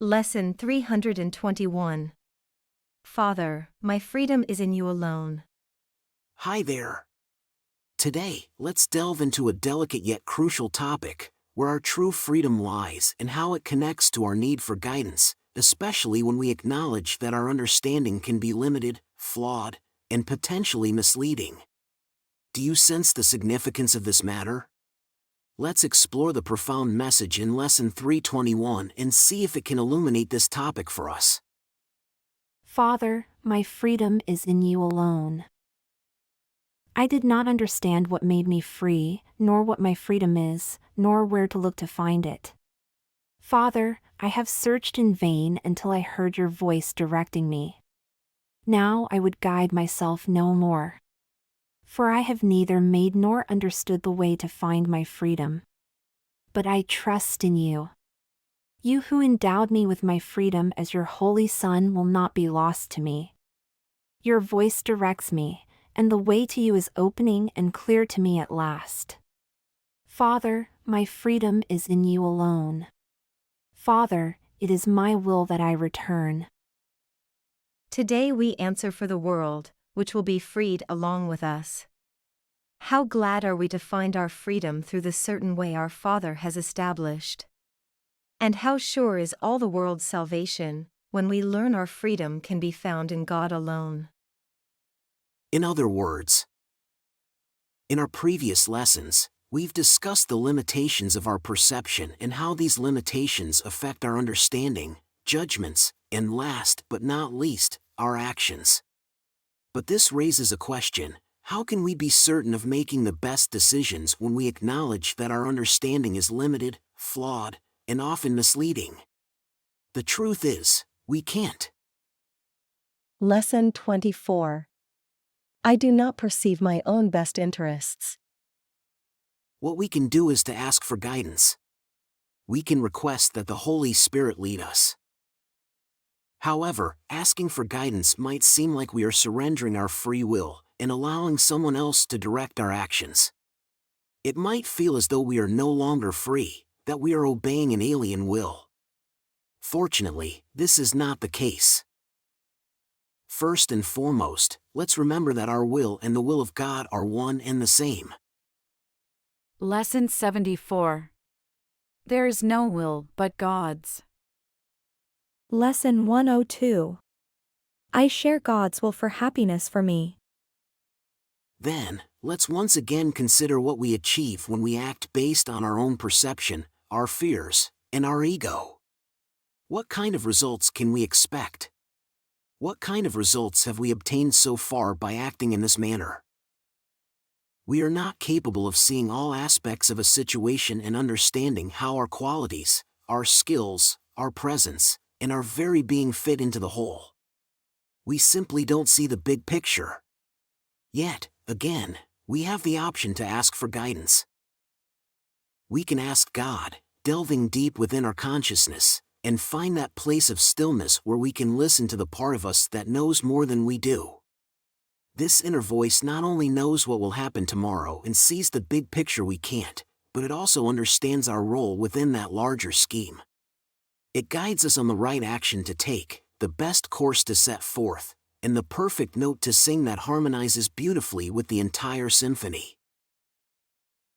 Lesson 321. Father, my freedom is in you alone. Hi there. Today, let's delve into a delicate yet crucial topic, where our true freedom lies and how it connects to our need for guidance, especially when we acknowledge that our understanding can be limited, flawed, and potentially misleading. Do you sense the significance of this matter? Let's explore the profound message in Lesson 321 and see if it can illuminate this topic for us. Father, my freedom is in you alone. I did not understand what made me free, nor what my freedom is, nor where to look to find it. Father, I have searched in vain until I heard your voice directing me. Now I would guide myself no more. For I have neither made nor understood the way to find my freedom. But I trust in you. You who endowed me with my freedom as your holy Son will not be lost to me. Your voice directs me, and the way to you is opening and clear to me at last. Father, my freedom is in you alone. Father, it is my will that I return. Today we answer for the world, which will be freed along with us. How glad are we to find our freedom through the certain way our Father has established. And how sure is all the world's salvation, when we learn our freedom can be found in God alone. In other words, in our previous lessons, we've discussed the limitations of our perception and how these limitations affect our understanding, judgments, and last but not least, our actions. But this raises a question: how can we be certain of making the best decisions when we acknowledge that our understanding is limited, flawed, and often misleading? The truth is, we can't. Lesson 24. I do not perceive my own best interests. What we can do is to ask for guidance. We can request that the Holy Spirit lead us. However, asking for guidance might seem like we are surrendering our free will and allowing someone else to direct our actions. It might feel as though we are no longer free, that we are obeying an alien will. Fortunately, this is not the case. First and foremost, let's remember that our will and the will of God are one and the same. Lesson 74. There is no will but God's. Lesson 102. I share God's will for happiness for me. Then, let's once again consider what we achieve when we act based on our own perception, our fears, and our ego. What kind of results can we expect? What kind of results have we obtained so far by acting in this manner? We are not capable of seeing all aspects of a situation and understanding how our qualities, our skills, our presence, and our very being fit into the whole. We simply don't see the big picture. Yet, again, we have the option to ask for guidance. We can ask God, delving deep within our consciousness, and find that place of stillness where we can listen to the part of us that knows more than we do. This inner voice not only knows what will happen tomorrow and sees the big picture we can't, but it also understands our role within that larger scheme. It guides us on the right action to take, the best course to set forth, and the perfect note to sing that harmonizes beautifully with the entire symphony.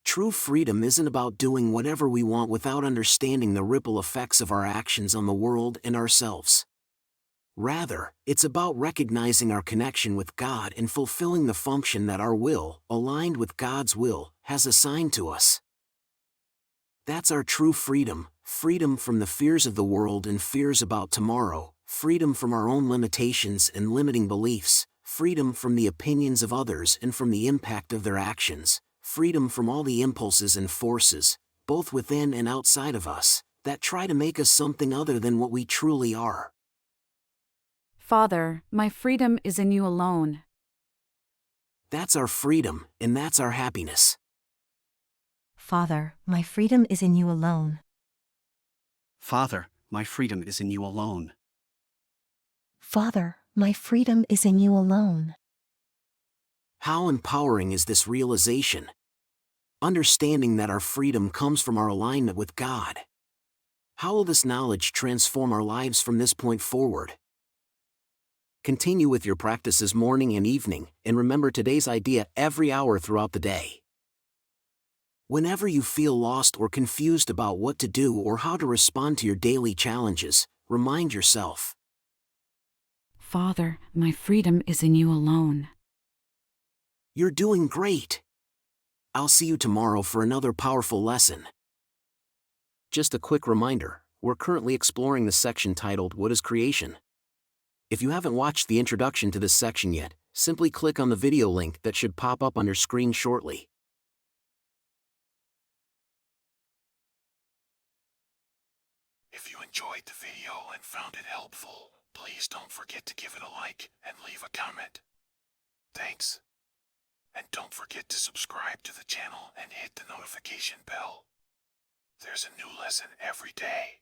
True freedom isn't about doing whatever we want without understanding the ripple effects of our actions on the world and ourselves. Rather, it's about recognizing our connection with God and fulfilling the function that our will, aligned with God's will, has assigned to us. That's our true freedom, freedom from the fears of the world and fears about tomorrow, freedom from our own limitations and limiting beliefs, freedom from the opinions of others and from the impact of their actions, freedom from all the impulses and forces, both within and outside of us, that try to make us something other than what we truly are. Father, my freedom is in you alone. That's our freedom, and that's our happiness. Father, my freedom is in you alone. Father, my freedom is in you alone. Father, my freedom is in you alone. How empowering is this realization? Understanding that our freedom comes from our alignment with God. How will this knowledge transform our lives from this point forward? Continue with your practices morning and evening, and remember today's idea every hour throughout the day. Whenever you feel lost or confused about what to do or how to respond to your daily challenges, remind yourself, Father, my freedom is in you alone. you're doing great. I'll see you tomorrow for another powerful lesson. Just a quick reminder, we're currently exploring the section titled What is Creation? If you haven't watched the introduction to this section yet, simply click on the video link that should pop up on your screen shortly. If you enjoyed the video and found it helpful, please don't forget to give it a like and leave a comment. Thanks. And don't forget to subscribe to the channel and hit the notification bell. There's a new lesson every day.